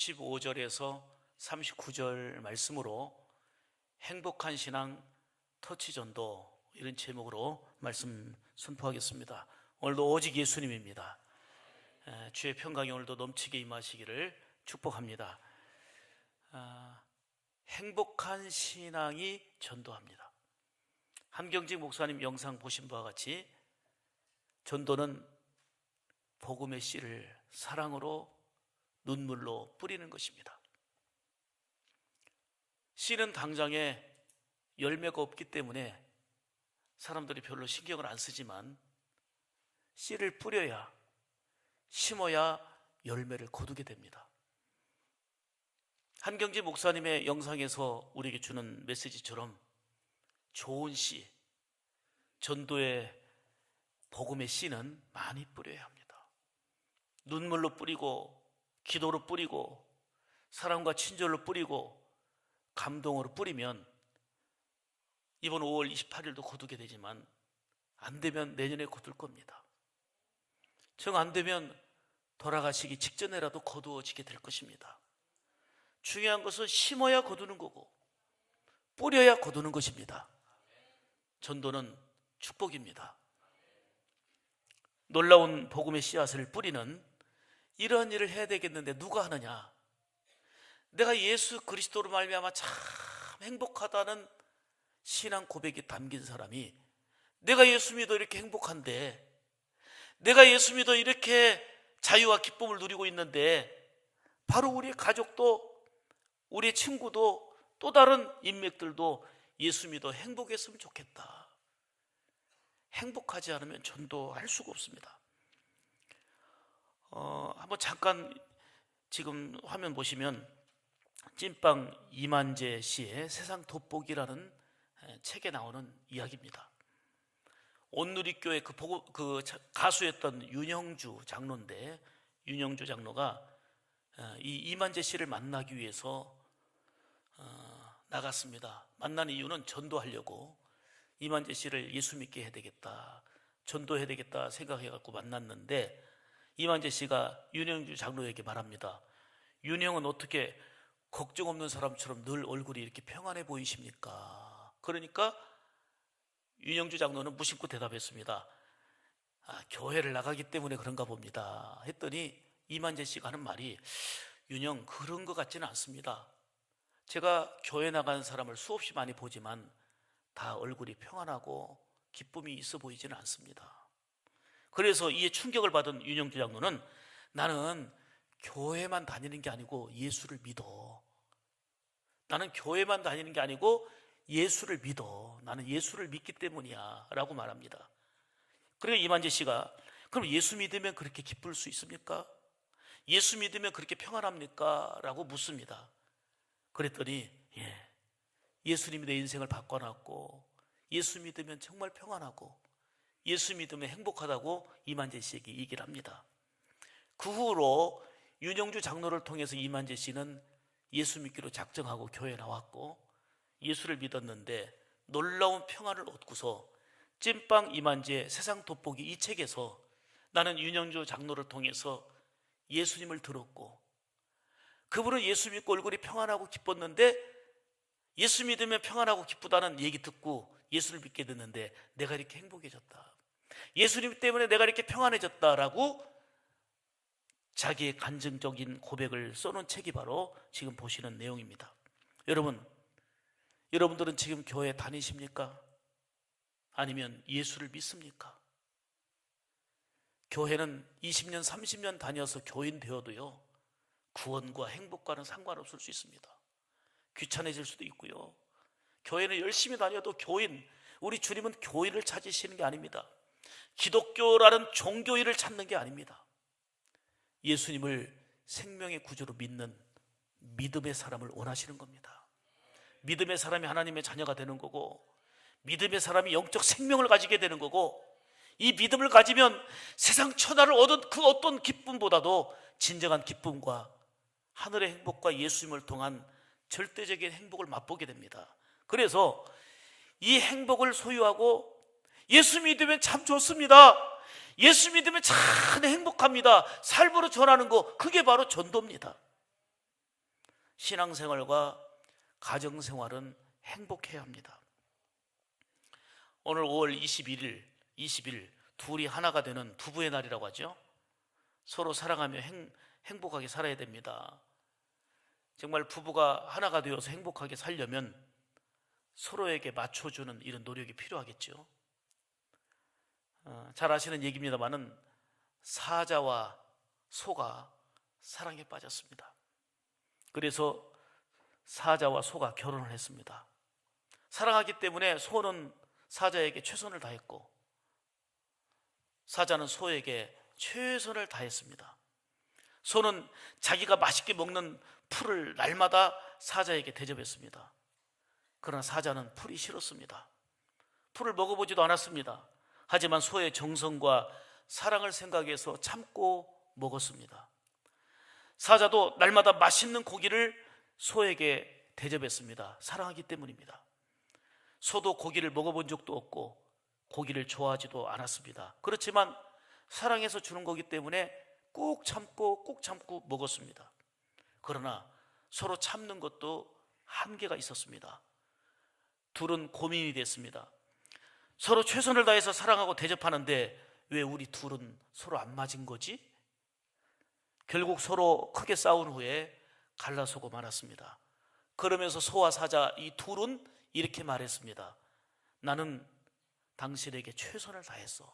35절에서 39절 말씀으로 행복한 신앙 터치전도, 이런 제목으로 말씀 선포하겠습니다. 오늘도 오직 예수님입니다. 주의 평강이 오늘도 넘치게 임하시기를 축복합니다. 행복한 신앙이 전도합니다. 한경직 목사님 영상 보신 바와 같이 전도는 복음의 씨를 사랑으로, 눈물로 뿌리는 것입니다. 씨는 당장에 열매가 없기 때문에 사람들이 별로 신경을 안 쓰지만 씨를 뿌려야, 심어야 열매를 거두게 됩니다. 한경지 목사님의 영상에서 우리에게 주는 메시지처럼 좋은 씨, 전도의 복음의 씨는 많이 뿌려야 합니다. 눈물로 뿌리고, 기도로 뿌리고, 사랑과 친절로 뿌리고, 감동으로 뿌리면 이번 5월 28일도 거두게 되지만 안 되면 내년에 거둘 겁니다. 정 안 되면 돌아가시기 직전에라도 거두어지게 될 것입니다. 중요한 것은 심어야 거두는 거고 뿌려야 거두는 것입니다. 전도는 축복입니다. 놀라운 복음의 씨앗을 뿌리는 이러한 일을 해야 되겠는데 누가 하느냐? 내가 예수 그리스도로 말미암아 참 행복하다는 신앙 고백이 담긴 사람이, 내가 예수 믿어 이렇게 행복한데, 내가 예수 믿어 이렇게 자유와 기쁨을 누리고 있는데, 바로 우리의 가족도, 우리의 친구도, 또 다른 인맥들도 예수 믿어 행복했으면 좋겠다. 행복하지 않으면 전도할 수가 없습니다. 한번 잠깐 지금 화면 보시면 찐빵 이만재 씨의 세상 돋보기라는 책에 나오는 이야기입니다. 온누리교회 그 가수였던 윤영주 장로인데, 윤영주 장로가 이 이만재 씨를 만나기 위해서 나갔습니다. 만난 이유는 전도하려고, 이만재 씨를 예수 믿게 해야 되겠다, 전도해야 되겠다 생각해갖고 만났는데, 이만재 씨가 윤영주 장로에게 말합니다. 윤영은 어떻게 걱정 없는 사람처럼 늘 얼굴이 이렇게 평안해 보이십니까? 그러니까 윤영주 장로는 무심코 대답했습니다. 교회를 나가기 때문에 그런가 봅니다 했더니, 이만재 씨가 하는 말이, 윤영, 그런 것 같지는 않습니다. 제가 교회 나가는 사람을 수없이 많이 보지만 다 얼굴이 평안하고 기쁨이 있어 보이지는 않습니다. 그래서 이에 충격을 받은 윤영주 장로는, 나는 교회만 다니는 게 아니고 예수를 믿어. 나는 교회만 다니는 게 아니고 예수를 믿어. 나는 예수를 믿기 때문이야 라고 말합니다. 그러니까 이만재 씨가, 그럼 예수 믿으면 그렇게 기쁠 수 있습니까? 예수 믿으면 그렇게 평안합니까? 라고 묻습니다. 그랬더니, 예수님이 내 인생을 바꿔놨고, 예수 믿으면 정말 평안하고, 예수 믿으면 행복하다고 이만재 씨에게 얘기를 합니다. 그 후로 윤영주 장로를 통해서 이만재 씨는 예수 믿기로 작정하고 교회에 나왔고, 예수를 믿었는데 놀라운 평안을 얻고서 찐빵 이만재 세상 돋보기 이 책에서 나는 윤영주 장로를 통해서 예수님을 들었고, 그분은 예수 믿고 얼굴이 평안하고 기뻤는데, 예수 믿으면 평안하고 기쁘다는 얘기 듣고 예수를 믿게 됐는데 내가 이렇게 행복해졌다, 예수님 때문에 내가 이렇게 평안해졌다라고 자기의 간증적인 고백을 써놓은 책이 바로 지금 보시는 내용입니다. 여러분들은 지금 교회 다니십니까? 아니면 예수를 믿습니까? 교회는 20년, 30년 다녀서 교인 되어도요, 구원과 행복과는 상관없을 수 있습니다. 귀찮아질 수도 있고요. 교회는 열심히 다녀도 우리 주님은 교인을 찾으시는 게 아닙니다. 기독교라는 종교인을 찾는 게 아닙니다. 예수님을 생명의 구주로 믿는 믿음의 사람을 원하시는 겁니다. 믿음의 사람이 하나님의 자녀가 되는 거고, 믿음의 사람이 영적 생명을 가지게 되는 거고, 이 믿음을 가지면 세상 천하를 얻은 그 어떤 기쁨보다도 진정한 기쁨과 하늘의 행복과 예수님을 통한 절대적인 행복을 맛보게 됩니다. 그래서 이 행복을 소유하고 예수 믿으면 참 좋습니다, 예수 믿으면 참 행복합니다, 삶으로 전하는 거, 그게 바로 전도입니다. 신앙생활과 가정생활은 행복해야 합니다. 오늘 5월 20일 둘이 하나가 되는 부부의 날이라고 하죠. 서로 사랑하며 행복하게 살아야 됩니다. 정말 부부가 하나가 되어서 행복하게 살려면 서로에게 맞춰주는 이런 노력이 필요하겠죠. 잘 아시는 얘기입니다만은 사자와 소가 사랑에 빠졌습니다. 그래서 사자와 소가 결혼을 했습니다. 사랑하기 때문에 소는 사자에게 최선을 다했고 사자는 소에게 최선을 다했습니다. 소는 자기가 맛있게 먹는 풀을 날마다 사자에게 대접했습니다. 그러나 사자는 풀이 싫었습니다. 풀을 먹어보지도 않았습니다. 하지만 소의 정성과 사랑을 생각해서 참고 먹었습니다. 사자도 날마다 맛있는 고기를 소에게 대접했습니다. 사랑하기 때문입니다. 소도 고기를 먹어본 적도 없고 고기를 좋아하지도 않았습니다. 그렇지만 사랑해서 주는 거기 때문에 꾹 참고 먹었습니다. 그러나 서로 참는 것도 한계가 있었습니다. 둘은 고민이 됐습니다. 서로 최선을 다해서 사랑하고 대접하는데 왜 우리 둘은 서로 안 맞은 거지? 결국 서로 크게 싸운 후에 갈라서고 말았습니다. 그러면서 소와 사자 이 둘은 이렇게 말했습니다. 나는 당신에게 최선을 다했어.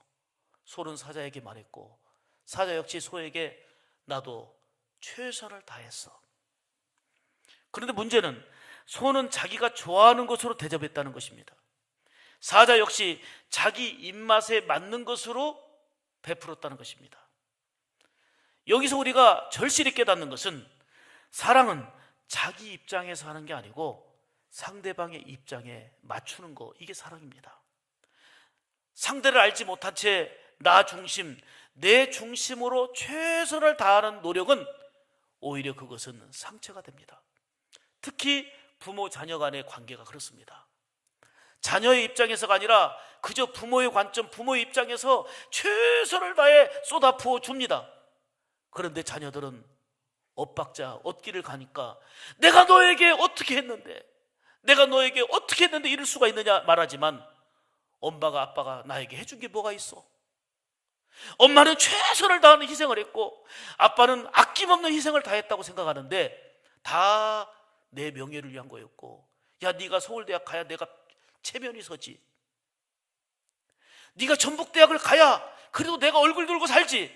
소는 사자에게 말했고 사자 역시 소에게 나도 최선을 다했어. 그런데 문제는 소는 자기가 좋아하는 것으로 대접했다는 것입니다. 사자 역시 자기 입맛에 맞는 것으로 베풀었다는 것입니다. 여기서 우리가 절실히 깨닫는 것은 사랑은 자기 입장에서 하는 게 아니고 상대방의 입장에 맞추는 거, 이게 사랑입니다. 상대를 알지 못한 채 나 중심, 내 중심으로 최선을 다하는 노력은 오히려 그것은 상처가 됩니다. 특히 부모 자녀 간의 관계가 그렇습니다. 자녀의 입장에서가 아니라 그저 부모의 관점, 부모의 입장에서 최선을 다해 쏟아부어 줍니다. 그런데 자녀들은 엇박자, 엇길을 가니까 내가 너에게 어떻게 했는데 이럴 수가 있느냐 말하지만 엄마가 아빠가 나에게 해준 게 뭐가 있어? 엄마는 최선을 다하는 희생을 했고 아빠는 아낌없는 희생을 다했다고 생각하는데 다 내 명예를 위한 거였고, 야 네가 서울대학 가야 내가 체면이 서지, 네가 전북대학을 가야 그래도 내가 얼굴 들고 살지,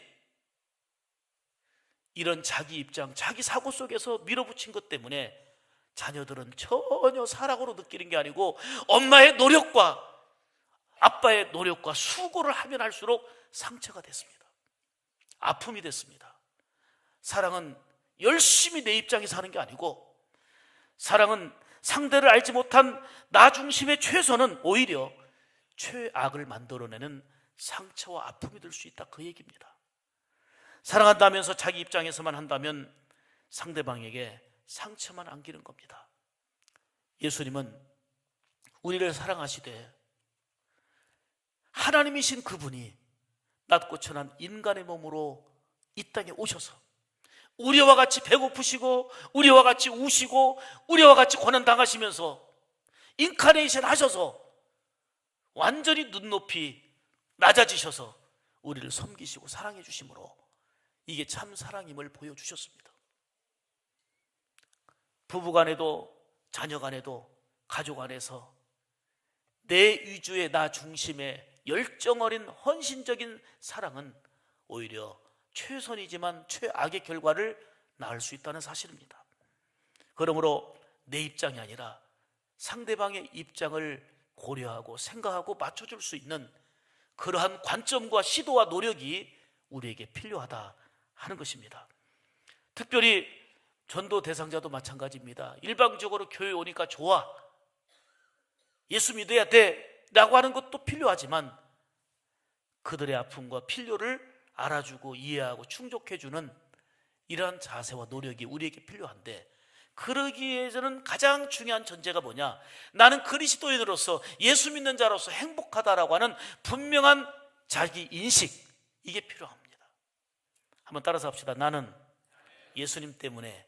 이런 자기 입장, 자기 사고 속에서 밀어붙인 것 때문에 자녀들은 전혀 사랑으로 느끼는 게 아니고 엄마의 노력과 아빠의 노력과 수고를 하면 할수록 상처가 됐습니다. 아픔이 됐습니다. 사랑은 열심히 내 입장에서 하는 게 아니고 사랑은 상대를 알지 못한 나 중심의 최선은 오히려 최악을 만들어내는 상처와 아픔이 될 수 있다, 그 얘기입니다. 사랑한다면서 자기 입장에서만 한다면 상대방에게 상처만 안기는 겁니다. 예수님은 우리를 사랑하시되 하나님이신 그분이 낮고 천한 인간의 몸으로 이 땅에 오셔서 우리와 같이 배고프시고 우리와 같이 우시고 우리와 같이 고난당하시면서 인카네이션 하셔서 완전히 눈높이 낮아지셔서 우리를 섬기시고 사랑해 주심으로 이게 참 사랑임을 보여주셨습니다. 부부간에도 자녀간에도 가족 안에서 내 위주의 나 중심의 열정 어린 헌신적인 사랑은 오히려 최선이지만 최악의 결과를 낳을 수 있다는 사실입니다. 그러므로 내 입장이 아니라 상대방의 입장을 고려하고 생각하고 맞춰줄 수 있는 그러한 관점과 시도와 노력이 우리에게 필요하다 하는 것입니다. 특별히 전도 대상자도 마찬가지입니다. 일방적으로 교회 오니까 좋아, 예수 믿어야 돼 라고 하는 것도 필요하지만 그들의 아픔과 필요를 알아주고 이해하고 충족해주는 이러한 자세와 노력이 우리에게 필요한데, 그러기 위해서는 가장 중요한 전제가 뭐냐? 나는 그리스도인으로서 예수 믿는 자로서 행복하다라고 하는 분명한 자기 인식, 이게 필요합니다. 한번 따라서 합시다. 나는 예수님 때문에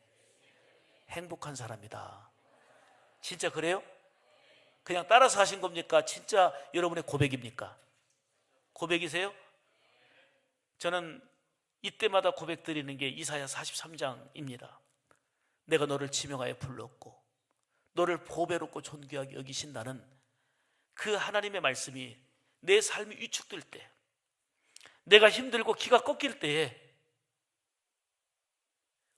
행복한 사람이다. 진짜 그래요? 그냥 따라서 하신 겁니까? 진짜 여러분의 고백입니까? 고백이세요? 저는 이때마다 고백드리는 게 이사야 43장입니다. 내가 너를 지명하여 불렀고 너를 보배롭고 존귀하게 여기신다는 그 하나님의 말씀이 내 삶이 위축될 때, 내가 힘들고 기가 꺾일 때에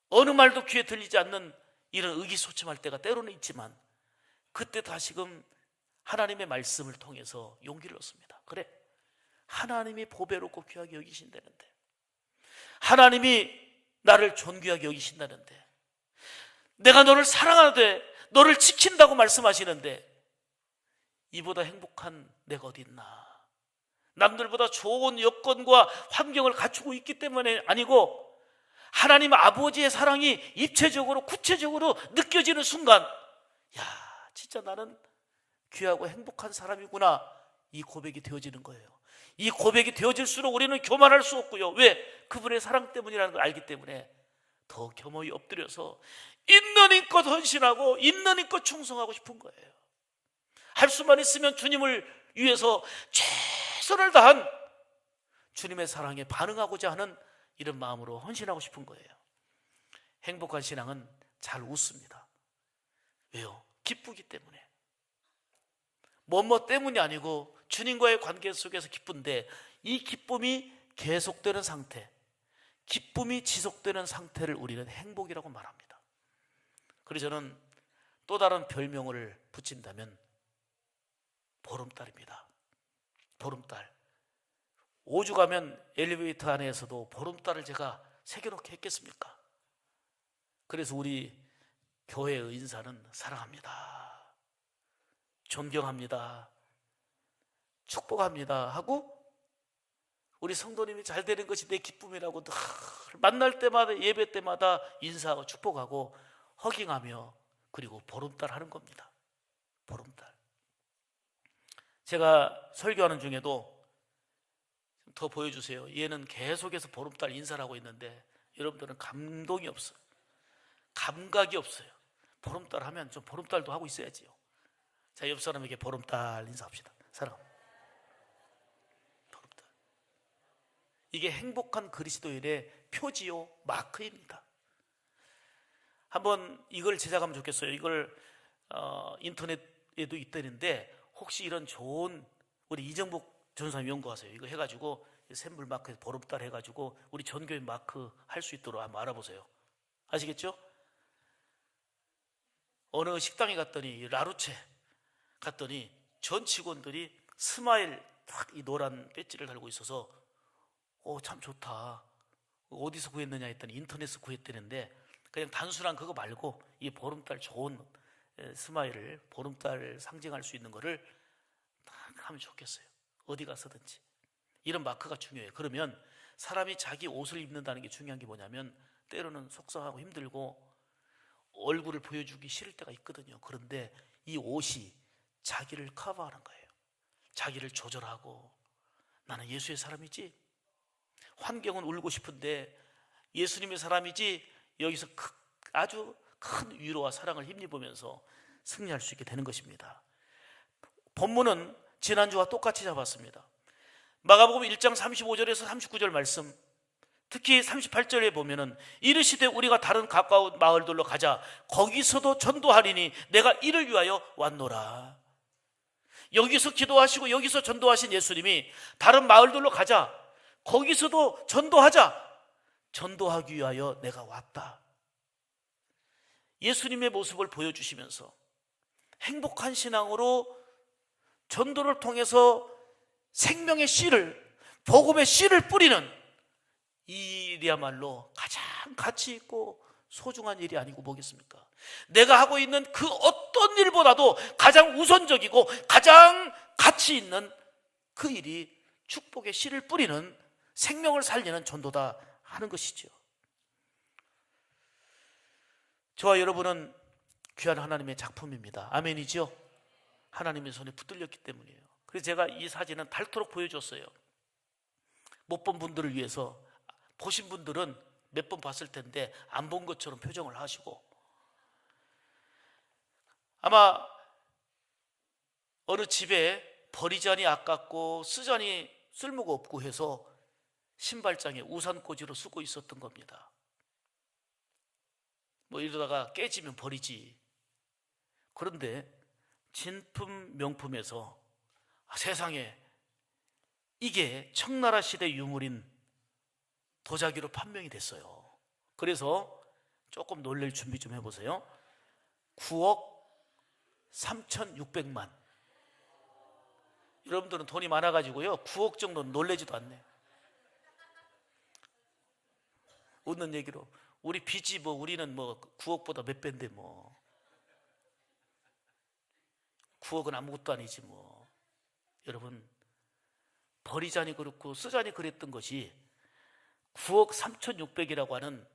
어느 말도 귀에 들리지 않는 이런 의기소침할 때가 때로는 있지만, 그때 다시금 하나님의 말씀을 통해서 용기를 얻습니다. 그래, 하나님이 보배롭고 귀하게 여기신다는데, 하나님이 나를 존귀하게 여기신다는데, 내가 너를 사랑하는데 너를 지킨다고 말씀하시는데, 이보다 행복한 내가 어디 있나? 남들보다 좋은 여건과 환경을 갖추고 있기 때문에 아니고, 하나님 아버지의 사랑이 입체적으로 구체적으로 느껴지는 순간, 야, 진짜 나는 귀하고 행복한 사람이구나, 이 고백이 되어지는 거예요. 이 고백이 되어질수록 우리는 교만할 수 없고요. 왜? 그분의 사랑 때문이라는 걸 알기 때문에 더 겸허히 엎드려서 있는 힘껏 헌신하고 있는 힘껏 충성하고 싶은 거예요. 할 수만 있으면 주님을 위해서 최선을 다한 주님의 사랑에 반응하고자 하는 이런 마음으로 헌신하고 싶은 거예요. 행복한 신앙은 잘 웃습니다. 왜요? 기쁘기 때문에. 뭐뭐 때문이 아니고 주님과의 관계 속에서 기쁜데, 이 기쁨이 계속되는 상태, 기쁨이 지속되는 상태를 우리는 행복이라고 말합니다. 그래서 저는 또 다른 별명을 붙인다면 보름달입니다. 보름달. 5주 가면 엘리베이터 안에서도 보름달을 제가 새겨놓게 했겠습니까? 그래서 우리 교회의 인사는 사랑합니다, 존경합니다, 축복합니다 하고, 우리 성도님이 잘 되는 것이 내 기쁨이라고 늘 만날 때마다, 예배 때마다 인사하고 축복하고 허깅하며, 그리고 보름달 하는 겁니다. 보름달. 제가 설교하는 중에도 더 보여주세요. 얘는 계속해서 보름달 인사를 하고 있는데 여러분들은 감동이 없어요. 감각이 없어요. 보름달 하면 좀 보름달도 하고 있어야지요. 자, 옆 사람에게 보름달 인사합시다. 사랑합니다. 보름달. 이게 행복한 그리스도인의 표지요, 마크입니다. 한번 이걸 제작하면 좋겠어요. 이걸 인터넷에도 있다는데, 혹시 이런 좋은, 우리 이정복 전사님 연구하세요. 이거 해가지고 샘물 마크에서 보름달 해가지고 우리 전교인 마크 할 수 있도록 한번 알아보세요. 아시겠죠? 어느 식당에 갔더니, 라루체 갔더니 전 직원들이 스마일 딱 이 노란 배지를 달고 있어서 참 좋다, 어디서 구했느냐 했더니 인터넷에서 구했다는데, 그냥 단순한 그거 말고 이 보름달 좋은 스마일을, 보름달 상징할 수 있는 거를 딱 하면 좋겠어요. 어디 가서든지 이런 마크가 중요해요. 그러면 사람이 자기 옷을 입는다는 게 중요한 게 뭐냐면, 때로는 속상하고 힘들고 얼굴을 보여주기 싫을 때가 있거든요. 그런데 이 옷이 자기를 커버하는 거예요. 자기를 조절하고, 나는 예수의 사람이지, 환경은 울고 싶은데 예수님의 사람이지, 여기서 아주 큰 위로와 사랑을 힘입으면서 승리할 수 있게 되는 것입니다. 본문은 지난주와 똑같이 잡았습니다. 마가복음 1장 35절에서 39절 말씀, 특히 38절에 보면은, 이르시되 우리가 다른 가까운 마을들로 가자, 거기서도 전도하리니 내가 이를 위하여 왔노라. 여기서 기도하시고 여기서 전도하신 예수님이 다른 마을들로 가자, 거기서도 전도하자, 전도하기 위하여 내가 왔다. 예수님의 모습을 보여주시면서 행복한 신앙으로 전도를 통해서 생명의 씨를, 복음의 씨를 뿌리는 이 일이야말로 가장 가치 있고 소중한 일이 아니고 뭐겠습니까? 내가 하고 있는 그 어떤 일보다도 가장 우선적이고 가장 가치 있는 그 일이 축복의 씨를 뿌리는, 생명을 살리는 전도다 하는 것이죠. 저와 여러분은 귀한 하나님의 작품입니다. 아멘이죠? 하나님의 손에 붙들렸기 때문이에요. 그래서 제가 이 사진은 닳도록 보여줬어요. 못 본 분들을 위해서. 보신 분들은 몇 번 봤을 텐데 안 본 것처럼 표정을 하시고, 아마 어느 집에 버리자니 아깝고 쓰자니 쓸모가 없고 해서 신발장에 우산꽂이로 쓰고 있었던 겁니다. 뭐 이러다가 깨지면 버리지. 그런데 진품 명품에서 세상에 이게 청나라 시대 유물인 도자기로 판명이 됐어요. 그래서 조금 놀랄 준비 좀 해보세요. 9억 3,600만. 여러분들은 돈이 많아가지고요 9억 정도는 놀라지도 않네. 웃는 얘기로 우리 빚이 뭐 우리는 뭐 9억보다 몇 배인데 뭐 9억은 아무것도 아니지 뭐. 여러분, 버리자니 그렇고 쓰자니 그랬던 것이 9억 3,600이라고 하는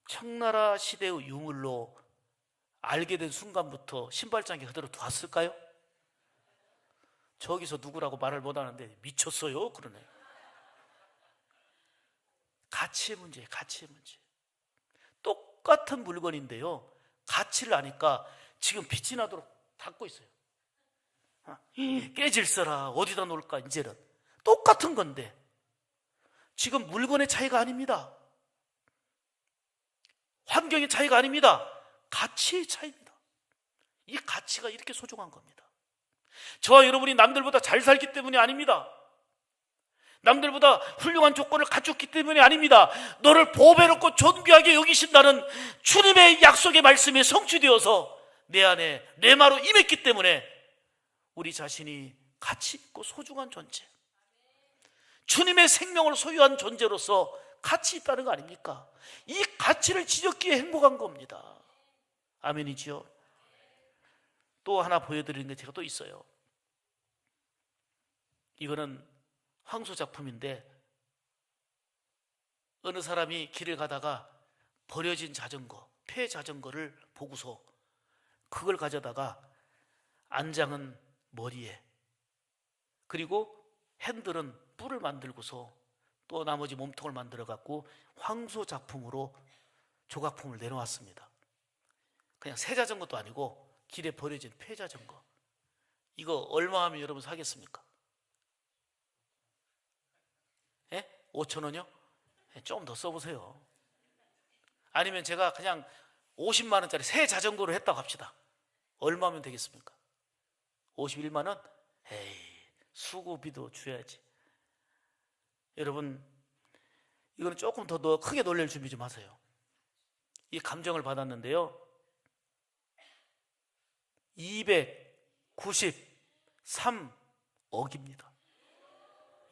청나라 시대의 유물로 알게 된 순간부터 신발장에 그대로 뒀을까요? 저기서 누구라고 말을 못하는데 미쳤어요 그러네. 가치의 문제예요. 가치의 문제. 똑같은 물건인데요 가치를 아니까 지금 빛이 나도록 닫고 있어요. 깨질서라 어디다 놓을까. 이제는 똑같은 건데 지금 물건의 차이가 아닙니다. 환경의 차이가 아닙니다. 가치의 차이입니다. 이 가치가 이렇게 소중한 겁니다. 저와 여러분이 남들보다 잘 살기 때문이 아닙니다. 남들보다 훌륭한 조건을 갖췄기 때문이 아닙니다. 너를 보배롭고 존귀하게 여기신다는 주님의 약속의 말씀이 성취되어서 내 안에 뇌마로 임했기 때문에 우리 자신이 가치 있고 소중한 존재, 주님의 생명을 소유한 존재로서 가치 있다는 거 아닙니까? 이 가치를 지녔기에 행복한 겁니다. 아멘이지요? 또 하나 보여드리는 게 제가 또 있어요. 이거는 황소 작품인데 어느 사람이 길을 가다가 버려진 자전거, 폐 자전거를 보고서 그걸 가져다가 안장은 머리에, 그리고 핸들은 뿔을 만들고서 또 나머지 몸통을 만들어 갖고 황소 작품으로 조각품을 내놓았습니다. 그냥 새 자전거도 아니고 길에 버려진 폐 자전거. 이거 얼마 하면 여러분 사겠습니까? 5,000원이요? 좀 더 써보세요. 아니면 제가 그냥 50만 원짜리 새 자전거로 했다고 합시다. 얼마면 되겠습니까? 51만 원? 에이, 수고비도 줘야지. 여러분, 이거는 조금 더 크게 놀랄 준비 좀 하세요. 이 감정을 받았는데요 293억입니다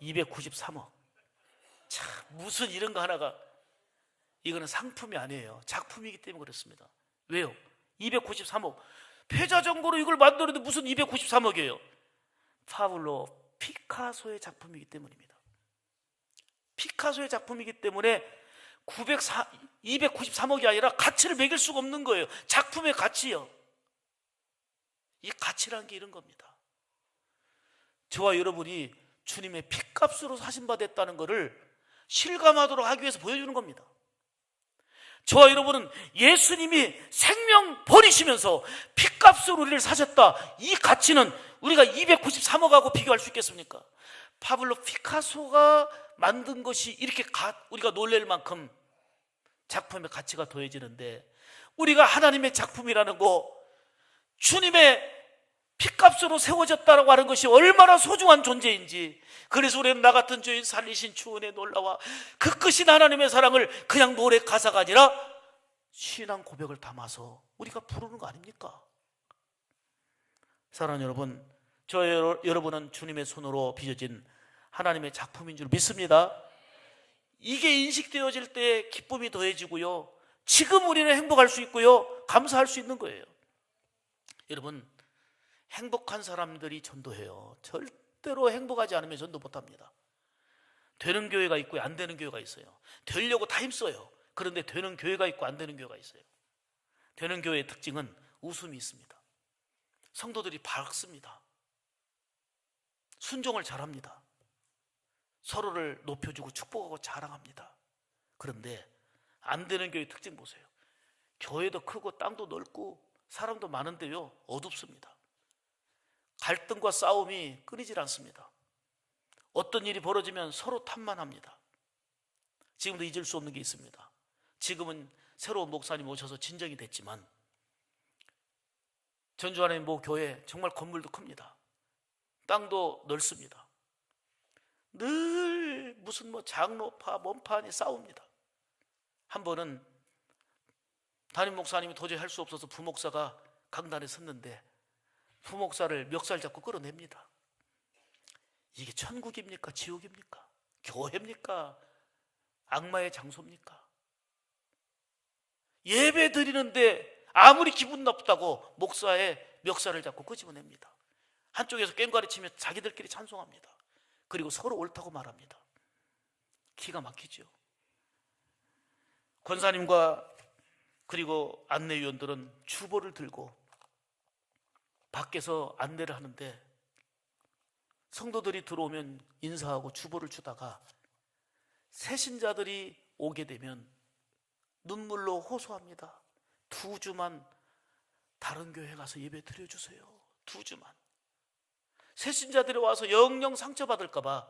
293억. 참, 무슨 이런 거 하나가, 이거는 상품이 아니에요. 작품이기 때문에 그렇습니다. 왜요? 293억. 폐자전거로 이걸 만들었는데 무슨 293억이에요? 파블로 피카소의 작품이기 때문입니다. 피카소의 작품이기 때문에 293억이 아니라 가치를 매길 수가 없는 거예요. 작품의 가치요. 이 가치라는 게 이런 겁니다. 저와 여러분이 주님의 피값으로 사신 바 됐다는 것을 실감하도록 하기 위해서 보여주는 겁니다. 저와 여러분은 예수님이 생명 버리시면서 피값으로 우리를 사셨다. 이 가치는 우리가 293억하고 비교할 수 있겠습니까? 파블로 피카소가 만든 것이 이렇게 우리가 놀랄 만큼 작품의 가치가 더해지는데, 우리가 하나님의 작품이라는 거, 주님의 피값으로 세워졌다고 하는 것이 얼마나 소중한 존재인지, 그래서 우리는 나 같은 죄인 살리신 주 은혜 놀라와 그 크신 하나님의 사랑을 그냥 노래 가사가 아니라 신앙 고백을 담아서 우리가 부르는 거 아닙니까? 사랑하는 여러분, 여러분은 주님의 손으로 빚어진 하나님의 작품인 줄 믿습니다. 이게 인식되어질 때 기쁨이 더해지고요, 지금 우리는 행복할 수 있고요, 감사할 수 있는 거예요. 여러분, 행복한 사람들이 전도해요. 절대로 행복하지 않으면 전도 못합니다. 되는 교회가 있고 안 되는 교회가 있어요. 되려고 다 힘써요. 그런데 되는 교회가 있고 안 되는 교회가 있어요. 되는 교회의 특징은 웃음이 있습니다. 성도들이 밝습니다. 순종을 잘합니다. 서로를 높여주고 축복하고 자랑합니다. 그런데 안 되는 교회의 특징 보세요. 교회도 크고 땅도 넓고 사람도 많은데요, 어둡습니다. 갈등과 싸움이 끊이질 않습니다. 어떤 일이 벌어지면 서로 탓만합니다. 지금도 잊을 수 없는 게 있습니다. 지금은 새로운 목사님 오셔서 진정이 됐지만 전주 하나님 모 교회 정말 건물도 큽니다. 땅도 넓습니다. 늘 무슨 장로파, 몸파니 싸웁니다. 한 번은 담임 목사님이 도저히 할 수 없어서 부목사가 강단에 섰는데 부목사를 멱살 잡고 끌어냅니다. 이게 천국입니까? 지옥입니까? 교회입니까? 악마의 장소입니까? 예배 드리는데 아무리 기분 나쁘다고 목사의 멱살을 잡고 끄집어냅니다. 한쪽에서 꽹과리 치며 자기들끼리 찬송합니다. 그리고 서로 옳다고 말합니다. 기가 막히죠. 권사님과 그리고 안내위원들은 주보를 들고 밖에서 안내를 하는데 성도들이 들어오면 인사하고 주보를 주다가 새신자들이 오게 되면 눈물로 호소합니다. 2주만 다른 교회 가서 예배 드려주세요. 2주만. 새신자들이 와서 영영 상처받을까 봐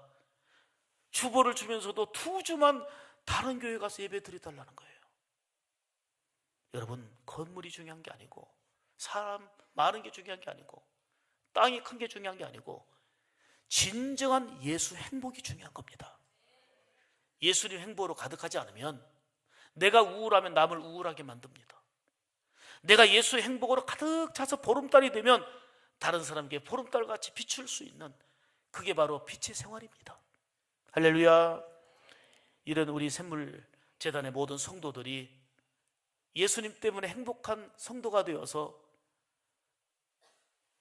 주보를 주면서도 2주만 다른 교회 가서 예배 드려달라는 거예요. 여러분, 건물이 중요한 게 아니고 사람 많은 게 중요한 게 아니고 땅이 큰 게 중요한 게 아니고 진정한 예수 행복이 중요한 겁니다. 예수님 행복으로 가득하지 않으면 내가 우울하면 남을 우울하게 만듭니다. 내가 예수의 행복으로 가득 차서 보름달이 되면 다른 사람에게 보름달같이 비출 수 있는, 그게 바로 빛의 생활입니다. 할렐루야. 이런 우리 샘물재단의 모든 성도들이 예수님 때문에 행복한 성도가 되어서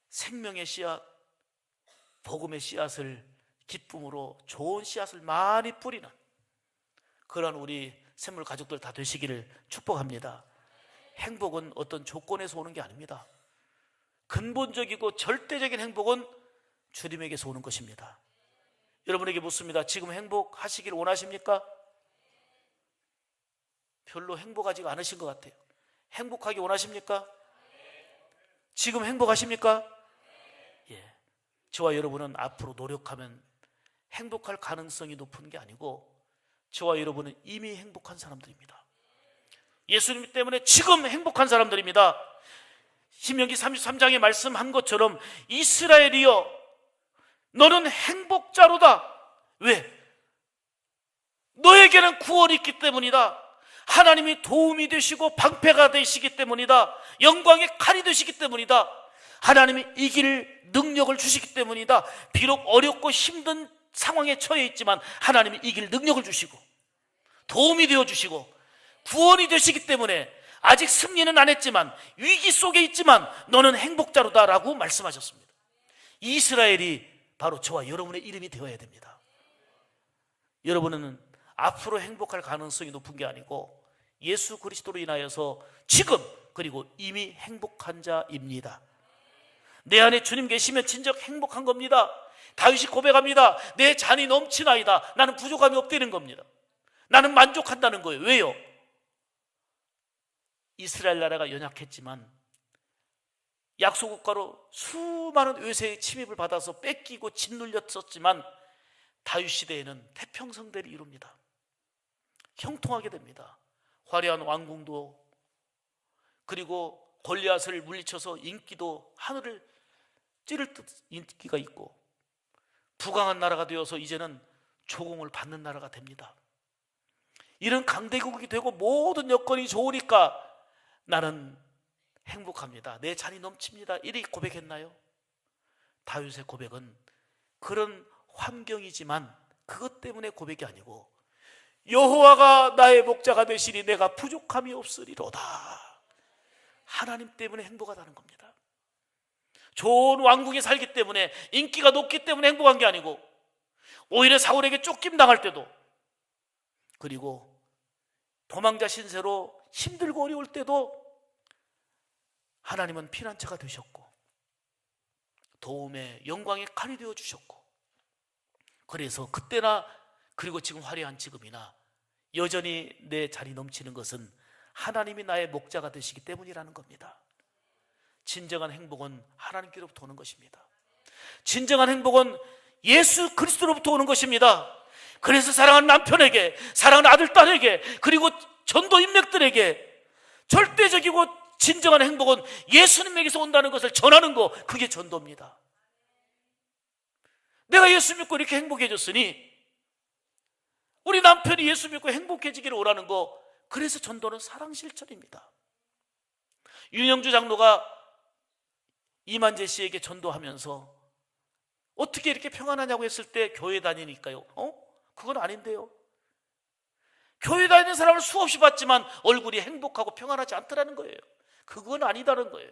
생명의 씨앗, 복음의 씨앗을 기쁨으로 좋은 씨앗을 많이 뿌리는 그런 우리 샘물 가족들 다 되시기를 축복합니다. 행복은 어떤 조건에서 오는 게 아닙니다. 근본적이고 절대적인 행복은 주님에게서 오는 것입니다. 여러분에게 묻습니다. 지금 행복하시길 원하십니까? 별로 행복하지가 않으신 것 같아요. 행복하기 원하십니까? 지금 행복하십니까? 예. 저와 여러분은 앞으로 노력하면 행복할 가능성이 높은 게 아니고 저와 여러분은 이미 행복한 사람들입니다. 예수님 때문에 지금 행복한 사람들입니다. 신명기 33장에 말씀한 것처럼 이스라엘이여 너는 행복자로다. 왜? 너에게는 구원이 있기 때문이다. 하나님이 도움이 되시고 방패가 되시기 때문이다. 영광의 칼이 되시기 때문이다. 하나님이 이길 능력을 주시기 때문이다. 비록 어렵고 힘든 상황에 처해 있지만 하나님이 이길 능력을 주시고 도움이 되어주시고 구원이 되시기 때문에 아직 승리는 안 했지만 위기 속에 있지만 너는 행복자로다 라고 말씀하셨습니다. 이스라엘이 바로 저와 여러분의 이름이 되어야 됩니다. 여러분은 앞으로 행복할 가능성이 높은 게 아니고 예수 그리스도로 인하여서 지금 그리고 이미 행복한 자입니다. 내 안에 주님 계시면 진정 행복한 겁니다. 다윗이 고백합니다. 내 잔이 넘치나이다. 나는 부족함이 없다는 겁니다. 나는 만족한다는 거예요. 왜요? 이스라엘 나라가 연약했지만 약소국가로 수많은 외세의 침입을 받아서 뺏기고 짓눌렸었지만 다윗 시대에는 태평성대를 이룹니다. 형통하게 됩니다. 화려한 왕궁도 그리고 골리앗을 물리쳐서 인기도 하늘을 찌를 듯 인기가 있고 부강한 나라가 되어서 이제는 조공을 받는 나라가 됩니다. 이런 강대국이 되고 모든 여건이 좋으니까 나는 행복합니다. 내 잔이 넘칩니다. 이리 고백했나요? 다윗의 고백은 그런 환경이지만 그것 때문에 고백이 아니고 여호와가 나의 목자가 되시니 내가 부족함이 없으리로다. 하나님 때문에 행복하다는 겁니다. 좋은 왕궁에 살기 때문에 인기가 높기 때문에 행복한 게 아니고 오히려 사울에게 쫓김 당할 때도 그리고 도망자 신세로 힘들고 어려울 때도 하나님은 피난처가 되셨고 도움의 영광의 칼이 되어 주셨고 그래서 그때나 그리고 지금 화려한 지금이나 여전히 내 잔이 넘치는 것은 하나님이 나의 목자가 되시기 때문이라는 겁니다. 진정한 행복은 하나님께로부터 오는 것입니다. 진정한 행복은 예수 그리스도로부터 오는 것입니다. 그래서 사랑하는 남편에게, 사랑하는 아들, 딸에게, 그리고 전도 인맥들에게 절대적이고 진정한 행복은 예수님에게서 온다는 것을 전하는 거, 그게 전도입니다. 내가 예수 믿고 이렇게 행복해졌으니 우리 남편이 예수 믿고 행복해지기를 원하는 거, 그래서 전도는 사랑 실천입니다. 윤영주 장로가 이만재 씨에게 전도하면서 어떻게 이렇게 평안하냐고 했을 때 교회 다니니까요. 그건 아닌데요. 교회 다니는 사람을 수없이 봤지만 얼굴이 행복하고 평안하지 않더라는 거예요. 그건 아니다는 거예요.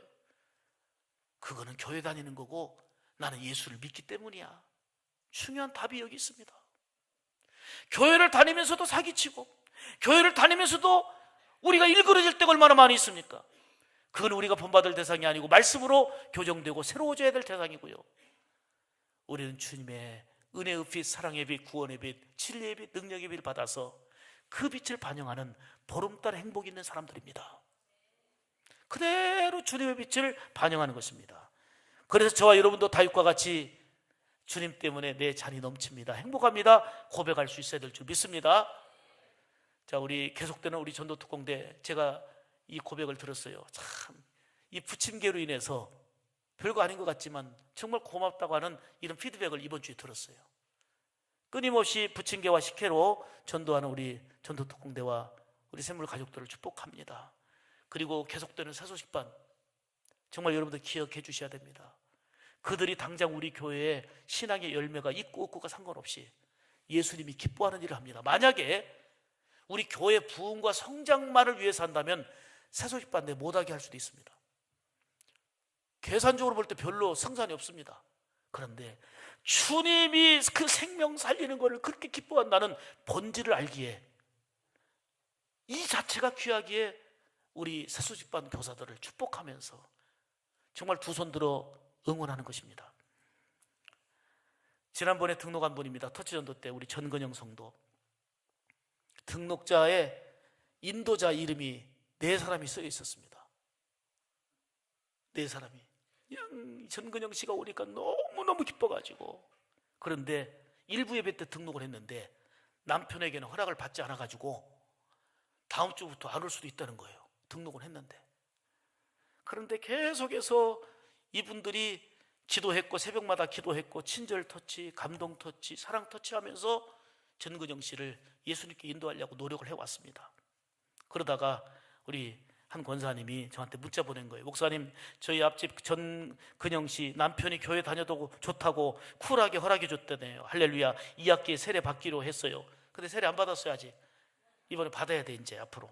그거는 교회 다니는 거고 나는 예수를 믿기 때문이야. 중요한 답이 여기 있습니다. 교회를 다니면서도 사기치고 교회를 다니면서도 우리가 일그러질 때가 얼마나 많이 있습니까? 그건 우리가 본받을 대상이 아니고 말씀으로 교정되고 새로워져야 될 대상이고요. 우리는 주님의 은혜의 빛, 사랑의 빛, 구원의 빛, 진리의 빛, 능력의 빛을 받아서 그 빛을 반영하는 보름달 행복 있는 사람들입니다. 그대로 주님의 빛을 반영하는 것입니다. 그래서 저와 여러분도 다윗과 같이 주님 때문에 내 잔이 넘칩니다, 행복합니다 고백할 수 있어야 될 줄 믿습니다. 자, 우리 계속되는 우리 전도 특공대, 제가 이 고백을 들었어요. 참, 이 부침개로 인해서 별거 아닌 것 같지만 정말 고맙다고 하는 이런 피드백을 이번 주에 들었어요. 끊임없이 부침개와 식혜로 전도하는 우리 전도 특공대와 우리 샘물 가족들을 축복합니다. 그리고 계속되는 사소식반, 정말 여러분들 기억해 주셔야 됩니다. 그들이 당장 우리 교회에 신앙의 열매가 있고 없고가 상관없이 예수님이 기뻐하는 일을 합니다. 만약에 우리 교회 부흥과 성장만을 위해서 한다면 사소식반 내 못하게 할 수도 있습니다. 계산적으로 볼 때 별로 승산이 없습니다. 그런데 주님이 그 생명 살리는 것을 그렇게 기뻐한다는 본질을 알기에, 이 자체가 귀하기에 우리 사소식반 교사들을 축복하면서 정말 두 손 들어 응원하는 것입니다. 지난번에 등록한 분입니다. 터치전도 때 우리 전근영 성도, 등록자에 인도자 이름이 4사람이 쓰여 있었습니다. 4사람이. 그냥 전근영 씨가 오니까 너무너무 기뻐가지고, 그런데 일부 예배 때 등록을 했는데 남편에게는 허락을 받지 않아가지고 다음 주부터 안 올 수도 있다는 거예요. 등록을 했는데. 그런데 계속해서 이분들이 기도했고, 새벽마다 기도했고, 친절 터치, 감동 터치, 사랑 터치 하면서 전근영 씨를 예수님께 인도하려고 노력을 해왔습니다. 그러다가 우리 한 권사님이 저한테 문자 보낸 거예요. 목사님, 저희 앞집 전근영 씨 남편이 교회 다녀도 좋다고 쿨하게 허락해 줬다네요. 할렐루야. 2학기에 세례 받기로 했어요. 근데 세례 안 받았어요 아직. 이번에 받아야 돼 이제 앞으로.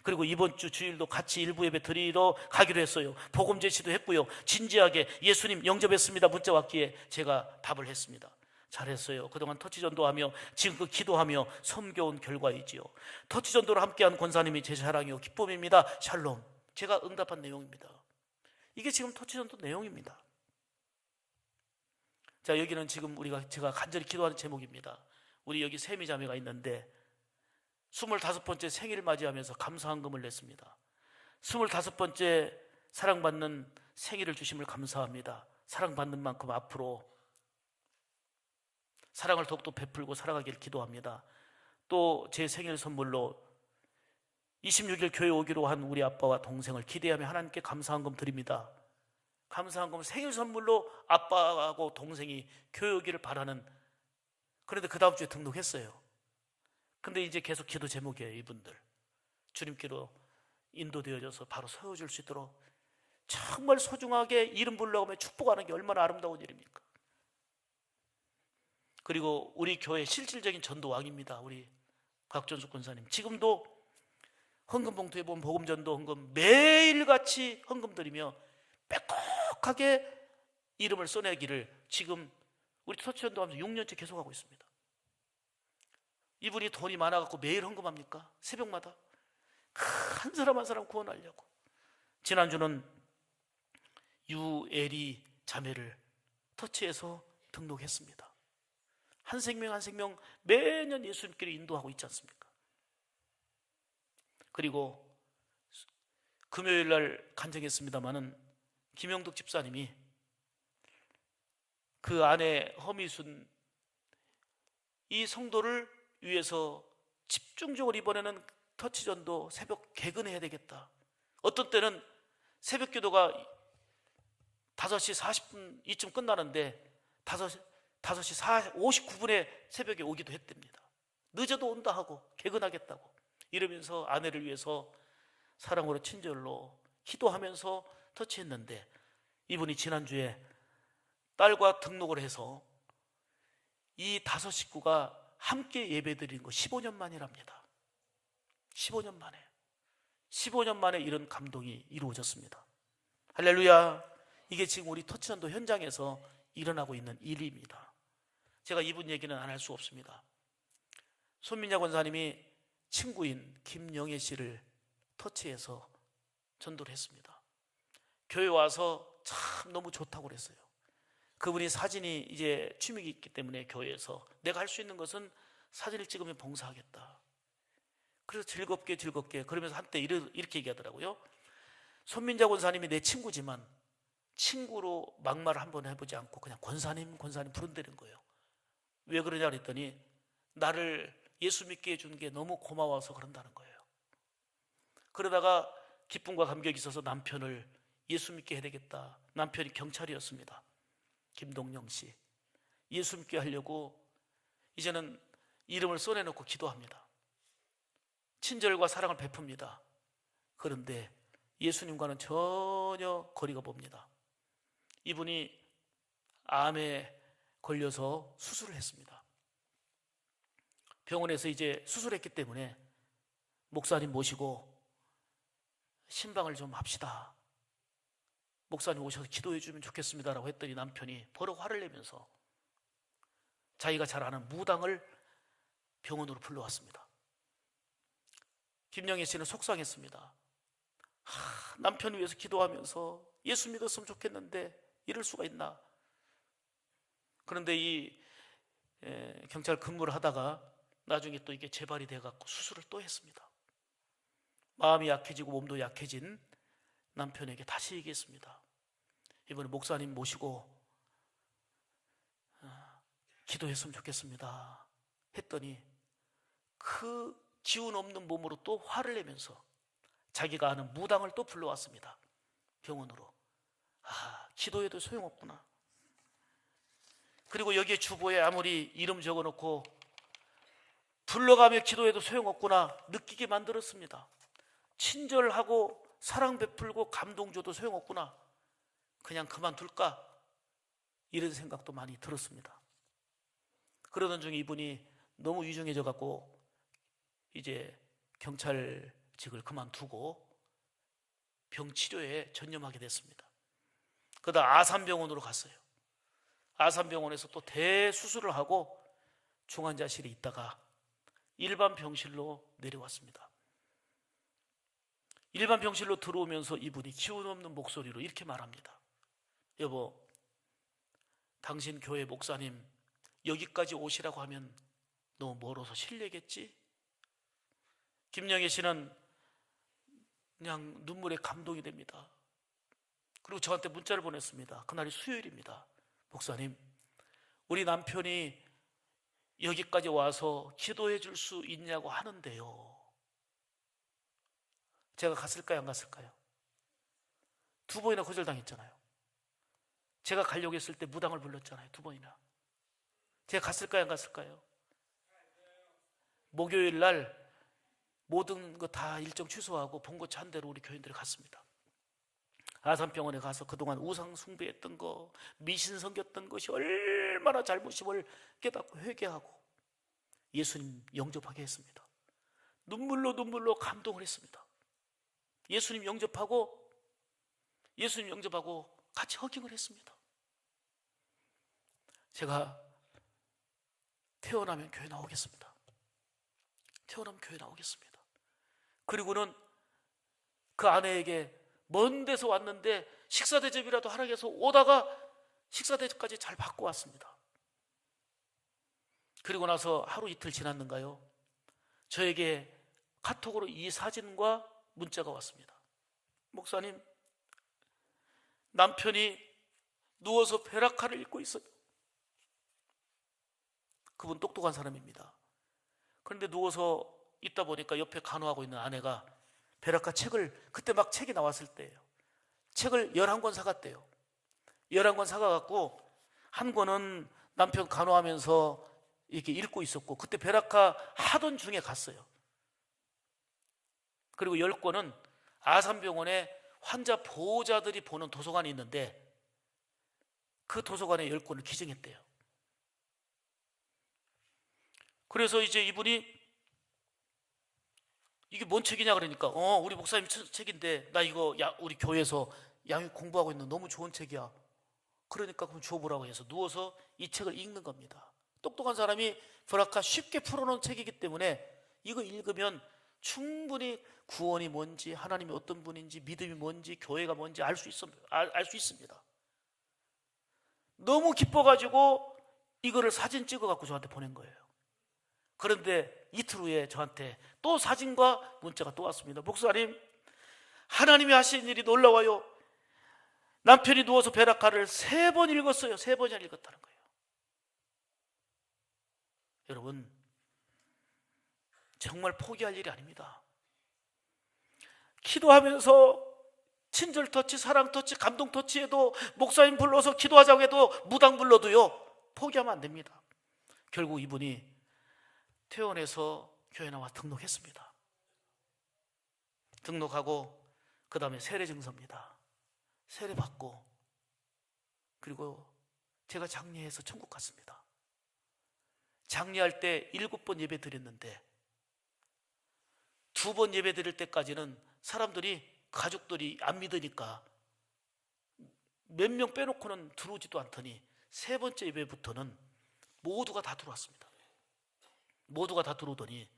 그리고 이번 주 주일도 같이 일부 예배 드리러 가기로 했어요. 복음 제시도 했고요. 진지하게 예수님 영접했습니다 문자 왔기에 제가 답을 했습니다. 잘했어요. 그동안 터치전도하며 지금 기도하며 섬겨온 결과이지요. 터치전도를 함께한 권사님이 제 자랑이요 기쁨입니다. 샬롬. 제가 응답한 내용입니다. 이게 지금 터치전도 내용입니다. 자, 여기는 지금 제가 간절히 기도하는 제목입니다. 우리 여기 세미 자매가 있는데 25번째 생일을 맞이하면서 감사한금을 냈습니다. 25번째 사랑받는 생일을 주심을 감사합니다. 사랑받는 만큼 앞으로 사랑을 더욱더 베풀고 살아가기를 기도합니다. 또 제 생일 선물로 26일 교회 오기로 한 우리 아빠와 동생을 기대하며 하나님께 감사한금 드립니다. 감사한금 생일 선물로 아빠하고 동생이 교회 오기를 바라는, 그런데 그 다음 주에 등록했어요. 근데 이제 계속 기도 제목이에요. 이분들 주님께로 인도되어져서 바로 세워질 수 있도록 정말 소중하게 이름 불러가며 축복하는 게 얼마나 아름다운 일입니까? 그리고 우리 교회 실질적인 전도왕입니다. 우리 곽전숙 권사님. 지금도 헌금 봉투에 보면 복음전도 헌금 매일같이 헌금 드리며 빽빽하게 이름을 써내기를 지금 우리 터치전도하면서 6년째 계속하고 있습니다. 이분이 돈이 많아갖고 매일 헌금합니까? 새벽마다 한 사람 한 사람 구원하려고. 지난주는 유에리 자매를 터치해서 등록했습니다. 한 생명 한 생명 매년 예수님께로 인도하고 있지 않습니까? 그리고 금요일 날 간증했습니다마는 김영덕 집사님이 그 아내 허미순 이 성도를 위해서 집중적으로 이번에는 터치전도 새벽 개근해야 되겠다. 어떤 때는 새벽 기도가 5시 40분 이쯤 끝나는데 5시 59분에 새벽에 오기도 했답니다. 늦어도 온다 하고 개근하겠다고 이러면서 아내를 위해서 사랑으로 친절로 기도하면서 터치했는데, 이분이 지난주에 딸과 등록을 해서 이 5 식구가 함께 예배드리는 거 15년 만이랍니다. 15년 만에 이런 감동이 이루어졌습니다. 할렐루야. 이게 지금 우리 터치전도 현장에서 일어나고 있는 일입니다. 제가 이분 얘기는 안 할 수 없습니다. 손민자 권사님이 친구인 김영애 씨를 터치해서 전도를 했습니다. 교회 와서 참 너무 좋다고 그랬어요. 그분이 사진이 이제 취미가 있기 때문에 교회에서 내가 할 수 있는 것은 사진을 찍으면 봉사하겠다. 그래서 즐겁게 그러면서 한때 이렇게 얘기하더라고요. 손민자 권사님이 내 친구지만 친구로 막말을 한번 해보지 않고 그냥 권사님 부른다는 거예요. 왜 그러냐 그랬더니 나를 예수 믿게 해준 게 너무 고마워서 그런다는 거예요. 그러다가 기쁨과 감격이 있어서 남편을 예수 믿게 해야 되겠다. 남편이 경찰이었습니다. 김동영 씨. 예수 믿게 하려고 이제는 이름을 써내놓고 기도합니다. 친절과 사랑을 베풉니다. 그런데 예수님과는 전혀 거리가 멉니다. 이분이 암에 걸려서 수술을 했습니다. 병원에서 이제 수술했기 때문에 목사님 모시고 신방을 좀 합시다. 목사님 오셔서 기도해 주면 좋겠습니다라고 했더니 남편이 버럭 화를 내면서 자기가 잘 아는 무당을 병원으로 불러왔습니다. 김영애 씨는 속상했습니다. 남편 위해서 기도하면서 예수 믿었으면 좋겠는데 이럴 수가 있나. 그런데 이 경찰 근무를 하다가 나중에 또 이게 재발이 돼갖고 수술을 또 했습니다. 마음이 약해지고 몸도 약해진 남편에게 다시 얘기했습니다. 이번에 목사님 모시고 기도했으면 좋겠습니다 했더니 그 기운 없는 몸으로 또 화를 내면서 자기가 아는 무당을 또 불러왔습니다. 병원으로. 기도해도 소용없구나. 그리고 여기에 주보에 아무리 이름 적어놓고 불러가며 기도해도 소용없구나 느끼게 만들었습니다. 친절하고 사랑 베풀고 감동 줘도 소용없구나. 그냥 그만둘까? 이런 생각도 많이 들었습니다. 그러던 중에 이분이 너무 유중해져 갖고 이제 경찰직을 그만두고 병치료에 전념하게 됐습니다. 그러다 아산병원으로 갔어요. 아산병원에서 또 대수술을 하고 중환자실에 있다가 일반 병실로 내려왔습니다. 일반 병실로 들어오면서 이분이 기운 없는 목소리로 이렇게 말합니다. 여보, 당신 교회 목사님 여기까지 오시라고 하면 너무 멀어서 실례겠지? 김영애 씨는 그냥 눈물에 감동이 됩니다. 그리고 저한테 문자를 보냈습니다. 그날이 수요일입니다. 목사님, 우리 남편이 여기까지 와서 기도해 줄 수 있냐고 하는데요. 제가 갔을까요? 안 갔을까요? 2번이나 거절당했잖아요. 제가 가려고 했을 때 무당을 불렀잖아요. 2번이나. 제가 갔을까요? 안 갔을까요? 목요일 날 모든 거 다 일정 취소하고 본거차 한 대로 우리 교인들이 갔습니다. 아산병원에 가서 그동안 우상 숭배했던 거, 미신 섬겼던 것이 얼마나 잘못임을 깨닫고 회개하고 예수님 영접하게 했습니다. 눈물로 감동을 했습니다. 예수님 영접하고 같이 허깅을 했습니다. 제가 태어나면 교회 나오겠습니다. 그리고는 그 아내에게 먼 데서 왔는데 식사 대접이라도 하라고 해서 오다가 식사 대접까지 잘 받고 왔습니다. 그리고 나서 하루 이틀 지났는가요? 저에게 카톡으로 이 사진과 문자가 왔습니다. 목사님, 남편이 누워서 베라카를 읽고 있어요. 그분 똑똑한 사람입니다. 그런데 누워서 있다 보니까 옆에 간호하고 있는 아내가 베라카 책을, 그때 막 책이 나왔을 때예요. 책을 11권 사갔대요. 11권 사가갖고 한 권은 남편 간호하면서 이렇게 읽고 있었고, 그때 베라카 하던 중에 갔어요. 그리고 10권은 아산병원에 환자 보호자들이 보는 도서관이 있는데 그 도서관에 10권을 기증했대요. 그래서 이제 이분이 이게 뭔 책이냐 그러니까 우리 목사님 책인데 나 이거 우리 교회에서 양육 공부하고 있는 너무 좋은 책이야. 그러니까 그럼 줘보라고 해서 누워서 이 책을 읽는 겁니다. 똑똑한 사람이 베라카 쉽게 풀어놓은 책이기 때문에 이거 읽으면 충분히 구원이 뭔지, 하나님이 어떤 분인지, 믿음이 뭔지, 교회가 뭔지 알 수 있습니다. 너무 기뻐가지고 이거를 사진 찍어갖고 저한테 보낸 거예요. 그런데 이틀 후에 저한테 또 사진과 문자가 또 왔습니다. 목사님, 하나님이 하신 일이 놀라워요. 남편이 누워서 베라카를 3번 읽었어요. 3번이나 읽었다는 거예요. 여러분, 정말 포기할 일이 아닙니다. 기도하면서 친절 터치, 사랑 터치, 감동 터치해도, 목사님 불러서 기도하자고 해도, 무당 불러도요, 포기하면 안 됩니다. 결국 이분이 퇴원해서 교회 나와 등록했습니다. 등록하고 그 다음에 세례 증서입니다. 세례 받고, 그리고 제가 장례해서 천국 갔습니다. 장례할 때 7번 예배 드렸는데 2번 예배 드릴 때까지는 사람들이, 가족들이 안 믿으니까 몇 명 빼놓고는 들어오지도 않더니 3번째 예배부터는 모두가 다 들어왔습니다. 모두가 다 들어오더니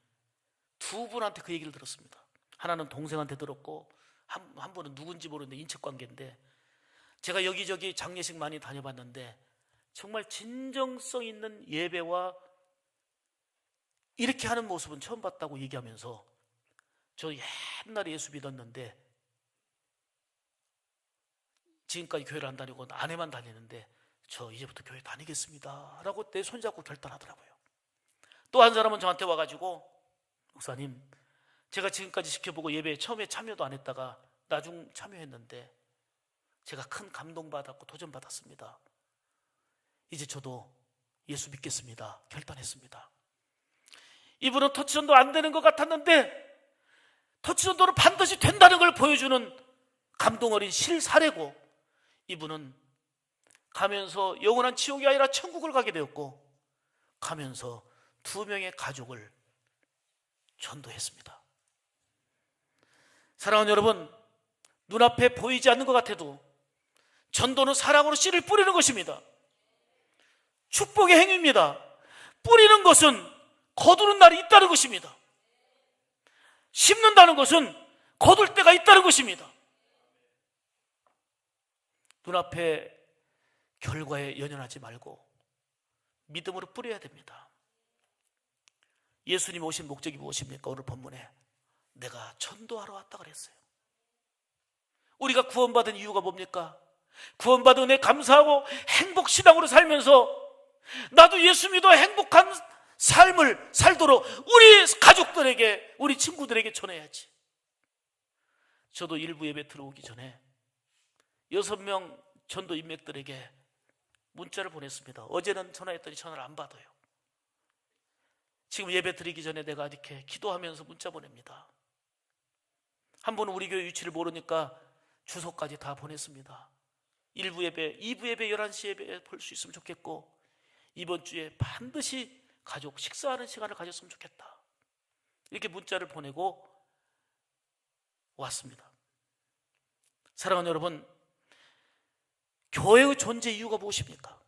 2분한테 그 얘기를 들었습니다. 하나는 동생한테 들었고 한 분은 누군지 모르는데 인척관계인데, 제가 여기저기 장례식 많이 다녀봤는데 정말 진정성 있는 예배와 이렇게 하는 모습은 처음 봤다고 얘기하면서, 저 옛날에 예수 믿었는데 지금까지 교회를 안 다니고 아내만 다니는데 저 이제부터 교회 다니겠습니다 라고 내 손잡고 결단하더라고요. 또 한 사람은 저한테 와가지고, 목사님, 제가 지금까지 지켜보고 예배에 처음에 참여도 안 했다가 나중 참여했는데 제가 큰 감동받았고 도전받았습니다. 이제 저도 예수 믿겠습니다. 결단했습니다. 이분은 터치전도 안 되는 것 같았는데 터치전도는 반드시 된다는 걸 보여주는 감동 어린 실사례고, 이분은 가면서 영원한 지옥이 아니라 천국을 가게 되었고, 가면서 2명의 가족을 전도했습니다. 사랑하는 여러분, 눈앞에 보이지 않는 것 같아도 전도는 사랑으로 씨를 뿌리는 것입니다. 축복의 행위입니다. 뿌리는 것은 거두는 날이 있다는 것입니다. 심는다는 것은 거둘 때가 있다는 것입니다. 눈앞에 결과에 연연하지 말고 믿음으로 뿌려야 됩니다. 예수님 오신 목적이 무엇입니까? 오늘 본문에 내가 전도하러 왔다 그랬어요. 우리가 구원받은 이유가 뭡니까? 구원받은 은혜 감사하고 행복신앙으로 살면서 나도 예수 믿어 행복한 삶을 살도록 우리 가족들에게, 우리 친구들에게 전해야지. 저도 일부 예배 들어오기 전에 6명 전도 인맥들에게 문자를 보냈습니다. 어제는 전화했더니 전화를 안 받아요. 지금 예배 드리기 전에 내가 이렇게 기도하면서 문자 보냅니다. 한 번은 우리 교회 위치를 모르니까 주소까지 다 보냈습니다. 1부 예배, 2부 예배, 11시 예배 볼 수 있으면 좋겠고, 이번 주에 반드시 가족 식사하는 시간을 가졌으면 좋겠다. 이렇게 문자를 보내고 왔습니다. 사랑하는 여러분, 교회의 존재 이유가 무엇입니까?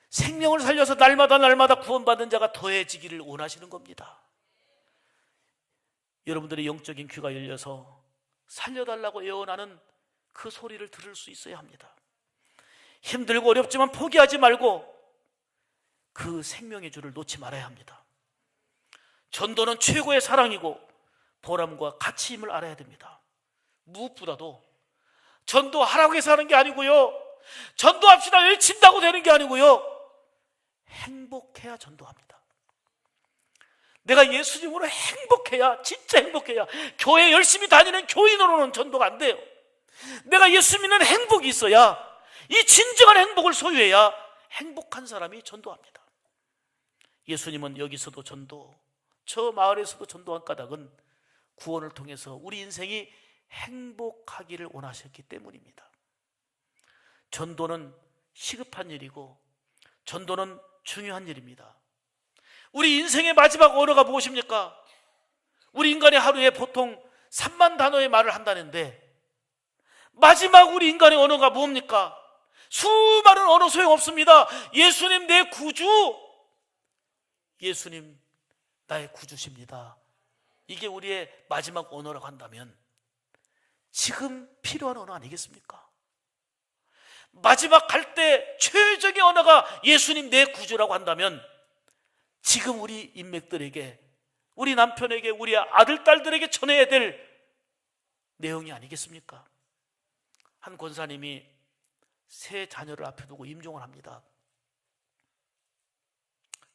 생명을 살려서 날마다 구원받는 자가 더해지기를 원하시는 겁니다. 여러분들의 영적인 귀가 열려서 살려달라고 애원하는 그 소리를 들을 수 있어야 합니다. 힘들고 어렵지만 포기하지 말고 그 생명의 줄을 놓지 말아야 합니다. 전도는 최고의 사랑이고 보람과 가치임을 알아야 됩니다. 무엇보다도 전도하라고 해서 하는 게 아니고요, 전도합시다 외친다고 되는 게 아니고요, 행복해야 전도합니다. 내가 예수님으로 행복해야, 진짜 행복해야, 교회 열심히 다니는 교인으로는 전도가 안 돼요. 내가 예수 믿는 행복이 있어야, 이 진정한 행복을 소유해야 행복한 사람이 전도합니다. 예수님은 여기서도 전도, 저 마을에서도 전도한 까닭은 구원을 통해서 우리 인생이 행복하기를 원하셨기 때문입니다. 전도는 시급한 일이고 전도는 중요한 일입니다. 우리 인생의 마지막 언어가 무엇입니까? 우리 인간의 하루에 보통 3만 단어의 말을 한다는데, 마지막 우리 인간의 언어가 뭡니까? 수많은 언어 소용없습니다. 예수님 내 구주, 예수님 나의 구주십니다. 이게 우리의 마지막 언어라고 한다면 지금 필요한 언어 아니겠습니까? 마지막 갈 때 최적의 언어가 예수님 내 구주라고 한다면 지금 우리 인맥들에게, 우리 남편에게, 우리 아들, 딸들에게 전해야 될 내용이 아니겠습니까? 한 권사님이 세 자녀를 앞에 두고 임종을 합니다.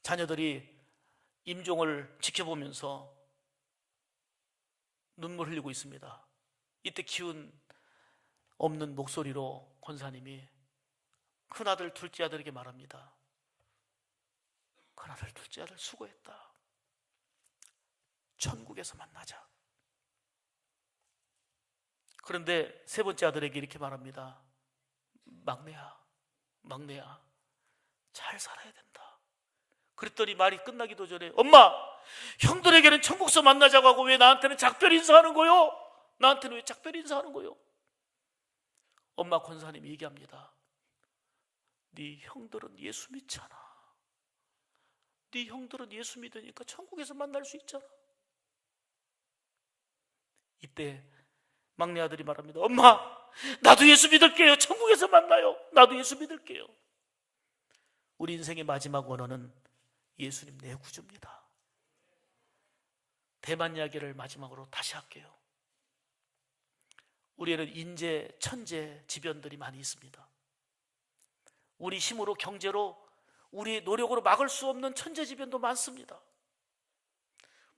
자녀들이 임종을 지켜보면서 눈물 흘리고 있습니다. 이때 기운 없는 목소리로 권사님이 큰아들, 둘째 아들에게 말합니다. 큰아들, 둘째 아들 수고했다. 천국에서 만나자. 그런데 세 번째 아들에게 이렇게 말합니다. 막내야, 잘 살아야 된다. 그랬더니 말이 끝나기도 전에, 엄마, 형들에게는 천국에서 만나자고 하고 왜 나한테는 작별 인사하는 거요? 나한테는 왜 작별 인사하는 거요? 엄마 권사님이 얘기합니다. 네 형들은 예수 믿잖아. 네 형들은 예수 믿으니까 천국에서 만날 수 있잖아. 이때 막내 아들이 말합니다. 엄마, 나도 예수 믿을게요. 천국에서 만나요. 나도 예수 믿을게요. 우리 인생의 마지막 원어는 예수님 내 구주입니다. 대만 이야기를 마지막으로 다시 할게요. 우리에는 인재, 천재, 지변들이 많이 있습니다. 우리 힘으로, 경제로, 우리의 노력으로 막을 수 없는 천재지변도 많습니다.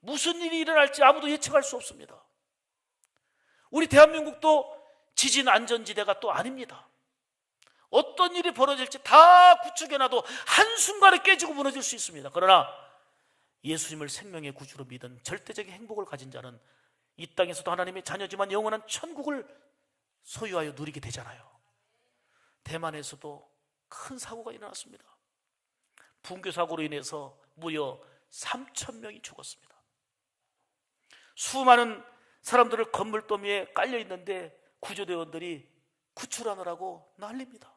무슨 일이 일어날지 아무도 예측할 수 없습니다. 우리 대한민국도 지진 안전지대가 또 아닙니다. 어떤 일이 벌어질지 다 구축해놔도 한순간에 깨지고 무너질 수 있습니다. 그러나 예수님을 생명의 구주로 믿은 절대적인 행복을 가진 자는 이 땅에서도 하나님의 자녀지만 영원한 천국을 소유하여 누리게 되잖아요. 대만에서도 큰 사고가 일어났습니다. 붕괴 사고로 인해서 무려 3,000명이 죽었습니다. 수많은 사람들을 건물 더미에 깔려 있는데 구조대원들이 구출하느라고 난립니다.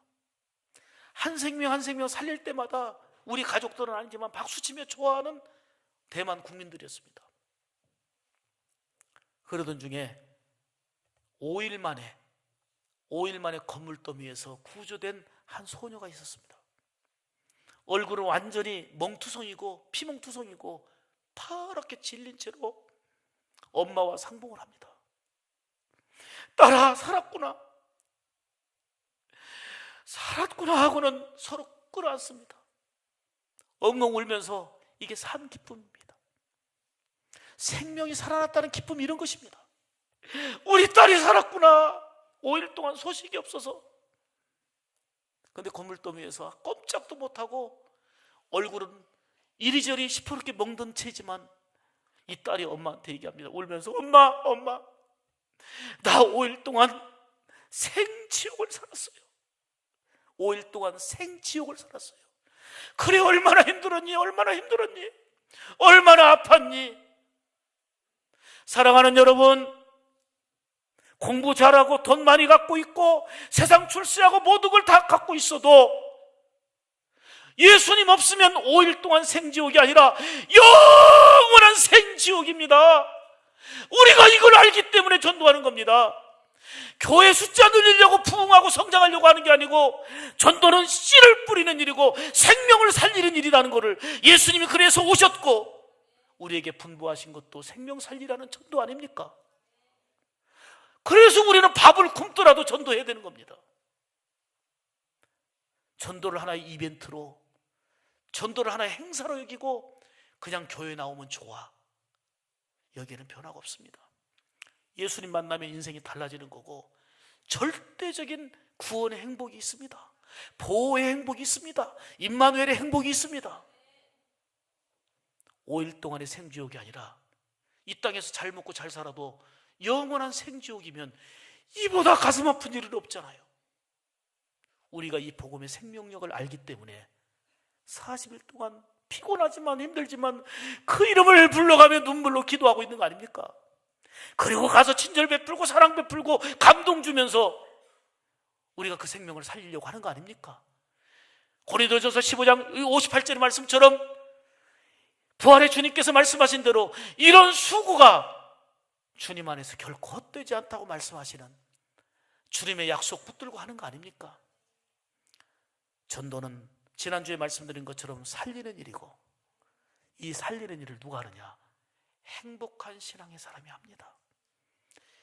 한 생명 한 생명 살릴 때마다 우리 가족들은 아니지만 박수치며 좋아하는 대만 국민들이었습니다. 그러던 중에 5일 만에 건물 더미에서 구조된 한 소녀가 있었습니다. 얼굴은 완전히 멍투성이고 피멍투성이고 파랗게 질린 채로 엄마와 상봉을 합니다. 딸아, 살았구나 하고는 서로 끌어안습니다. 엉엉 울면서 이게 산 기쁨입니다. 생명이 살아났다는 기쁨이 이런 것입니다. 우리 딸이 살았구나. 5일 동안 소식이 없어서, 근데 건물더미에서 꼼짝도 못하고 얼굴은 이리저리 시퍼렇게 멍든 채지만 이 딸이 엄마한테 얘기합니다. 울면서, 엄마, 나 5일 동안 생지옥을 살았어요. 5일 동안 생지옥을 살았어요. 그래, 얼마나 힘들었니? 얼마나 아팠니? 사랑하는 여러분, 공부 잘하고 돈 많이 갖고 있고 세상 출세하고 모든 걸 다 갖고 있어도 예수님 없으면 5일 동안 생지옥이 아니라 영원한 생지옥입니다. 우리가 이걸 알기 때문에 전도하는 겁니다. 교회 숫자 늘리려고 부흥하고 성장하려고 하는 게 아니고, 전도는 씨를 뿌리는 일이고 생명을 살리는 일이라는 것을 예수님이 그래서 오셨고 우리에게 분부하신 것도 생명 살리라는 전도 아닙니까? 그래서 우리는 밥을 굶더라도 전도해야 되는 겁니다. 전도를 하나의 이벤트로, 전도를 하나의 행사로 여기고 그냥 교회 나오면 좋아, 여기에는 변화가 없습니다. 예수님 만나면 인생이 달라지는 거고 절대적인 구원의 행복이 있습니다. 보호의 행복이 있습니다. 임마누엘의 행복이 있습니다. 5일 동안의 생지옥이 아니라 이 땅에서 잘 먹고 잘 살아도 영원한 생지옥이면 이보다 가슴 아픈 일은 없잖아요. 우리가 이 복음의 생명력을 알기 때문에 40일 동안 피곤하지만 힘들지만 그 이름을 불러가며 눈물로 기도하고 있는 거 아닙니까? 그리고 가서 친절 베풀고 사랑 베풀고 감동 주면서 우리가 그 생명을 살리려고 하는 거 아닙니까? 고린도전서 15장 58절의 말씀처럼 부활의 주님께서 말씀하신 대로 이런 수고가 주님 안에서 결코 헛되지 않다고 말씀하시는 주님의 약속 붙들고 하는 거 아닙니까? 전도는 지난주에 말씀드린 것처럼 살리는 일이고, 이 살리는 일을 누가 하느냐? 행복한 신앙의 사람이 합니다.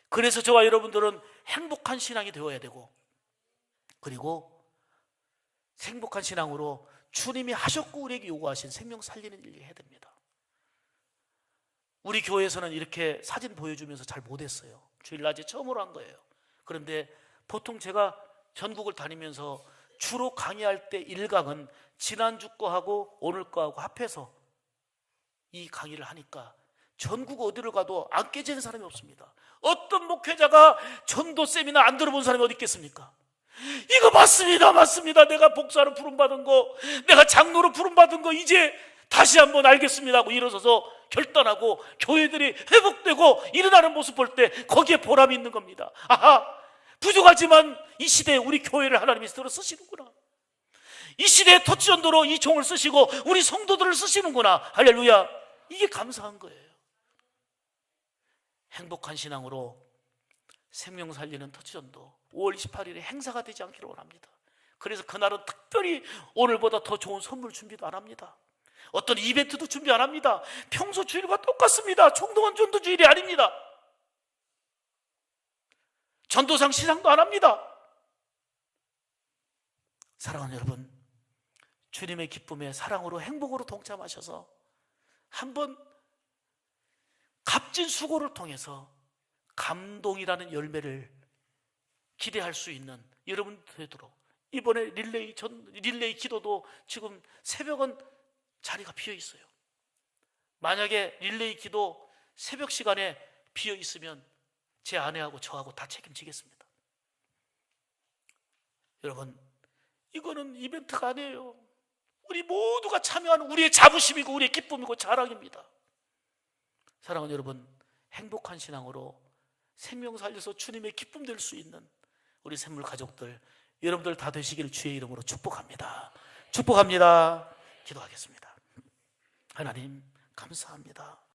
그래서 저와 여러분들은 행복한 신앙이 되어야 되고, 그리고 행복한 신앙으로 주님이 하셨고 우리에게 요구하신 생명 살리는 일을 해야 됩니다. 우리 교회에서는 이렇게 사진 보여주면서 잘 못했어요. 주일낮에 처음으로 한 거예요. 그런데 보통 제가 전국을 다니면서 주로 강의할 때 일강은 지난주 거하고 오늘 거하고 합해서 이 강의를 하니까 전국 어디를 가도 안 깨지는 사람이 없습니다. 어떤 목회자가 전도 세미나 안 들어본 사람이 어디 있겠습니까? 이거 맞습니다. 내가 복사로 부름받은 거, 내가 장로로 부름받은 거 이제 다시 한번 알겠습니다 하고 일어서서 결단하고 교회들이 회복되고 일어나는 모습 볼 때 거기에 보람이 있는 겁니다. 아하, 부족하지만 이 시대에 우리 교회를 하나님이 들어 쓰시는구나. 이 시대에 터치전도로 이 종을 쓰시고 우리 성도들을 쓰시는구나. 할렐루야. 이게 감사한 거예요. 행복한 신앙으로 생명 살리는 터치전도 5월 28일에 행사가 되지 않기를 원합니다. 그래서 그날은 특별히 오늘보다 더 좋은 선물 준비도 안 합니다. 어떤 이벤트도 준비 안 합니다. 평소 주일과 똑같습니다. 총동원 전도 주일이 아닙니다. 전도상 시상도 안 합니다. 사랑하는 여러분, 주님의 기쁨에 사랑으로 행복으로 동참하셔서 한번 값진 수고를 통해서 감동이라는 열매를 기대할 수 있는 여러분 되도록, 이번에 릴레이 기도도 지금 새벽은 자리가 비어 있어요. 만약에 릴레이 기도 새벽 시간에 비어 있으면 제 아내하고 저하고 다 책임지겠습니다. 여러분, 이거는 이벤트가 아니에요. 우리 모두가 참여하는 우리의 자부심이고 우리의 기쁨이고 자랑입니다. 사랑하는 여러분, 행복한 신앙으로 생명 살려서 주님의 기쁨 될 수 있는 우리 샘물 가족들, 여러분들 다 되시기를 주의 이름으로 축복합니다. 축복합니다. 기도하겠습니다. 하나님 감사합니다.